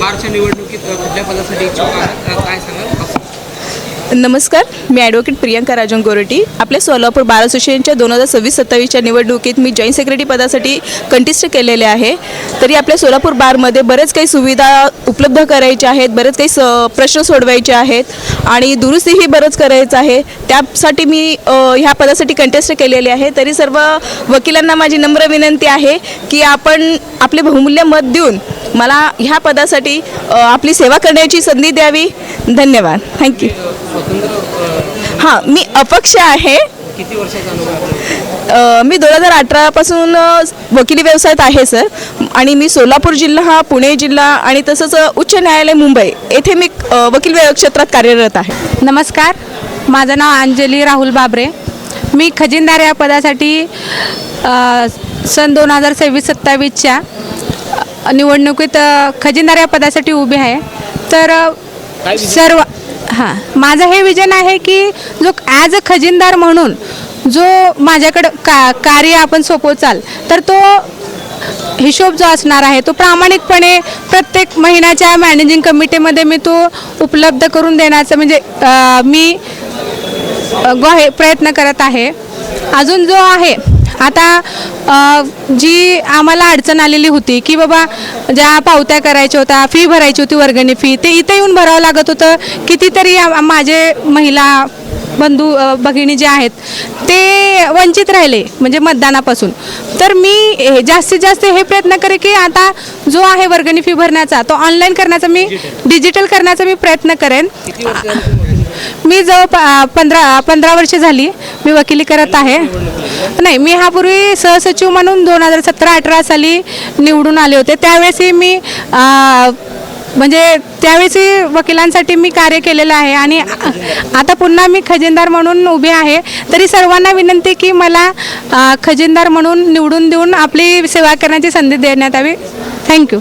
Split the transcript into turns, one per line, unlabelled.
बारच्या निवडणुकीत कुठल्या पदासाठी इच्छुक आहात, काय सांगाल?
नमस्कार, मी ॲडव्होकेट प्रियंका राजन गोरटी. आपल्या सोलापूर बार असोसिएशनच्या 2026-27च्या निवडणुकीत मी जॉईंट सेक्रेटरी पदासाठी कंटेस्ट केलेले आहे. तरी आपल्या सोलापूर बारमध्ये बरेच काही सुविधा उपलब्ध करायच्या आहेत, बरेच काही प्रश्न सोडवायचे आहेत आणि दुरुस्तीही बरंच करायचं आहे. त्यासाठी मी ह्या पदासाठी कंटेस्ट केलेले आहे. तरी सर्व वकिलांना माझी नम्र विनंती आहे की आपण आपले बहुमूल्य मत देऊन मला ह्या पदासाठी आपली सेवा करण्याची संधी द्यावी. धन्यवाद. थँक्यू. हां, मी अपक्ष आहे.
किती वर्षाचा अनुभव आहे?
मी 2018पासून वकिली व्यवसायात आहे सर. आणि मी सोलापूर जिल्हा, पुणे जिल्हा आणि तसंच उच्च न्यायालय मुंबई येथे मी वकील क्षेत्रात कार्यरत आहे.
नमस्कार, माझं नाव अंजली राहुल बाबरे. मी खजिनदार या पदासाठी सन 2026-27च्या निवडणुकीत खजिनदार या पदासाठी उभे आहे. तर सर्व माझं हे विजन आहे की जो ॲज अ खजिनदार म्हणून जो माझ्याकडं कार्य आपण सोपवचाल तर तो हिशोब जो असणार आहे तो प्रामाणिकपणे प्रत्येक महिन्याच्या मॅनेजिंग कमिटीमध्ये मी तो उपलब्ध करून देण्याचं म्हणजे मी प्रयत्न करत आहे. अजून जो आहे आता जी आम्हाला अडचण आलेली होती की बाबा ज्या पावत्या करायच्या होत्या, फी भरायची होती, वर्गणी फी, ते इथे येऊन भरावं लागत होतं. कितीतरी माझे महिला बंधू भगिनी जे आहेत ते वंचित राहिले म्हणजे मतदानापासून. तर मी जास्तीत जास्त हे प्रयत्न करे की आता जो आहे वर्गणी फी भरण्याचा तो ऑनलाईन करण्याचा, मी डिजिटल करण्याचा मी प्रयत्न करेन. मी जवळ 15 वर्ष झाली मी वकिली करत आहे. नाही, मी ह्यापूर्वी सहसचिव म्हणून 2017-18 साली निवडून आले होते. त्यावेळेसही मी म्हणजे त्यावेळेसही वकिलांसाठी मी कार्य केलेलं आहे आणि आता पुन्हा मी खजिनदार म्हणून उभे आहे. तरी सर्वांना विनंती की मला खजिनदार म्हणून निवडून देऊन आपली सेवा करण्याची संधी देण्यात यावी. थँक्यू.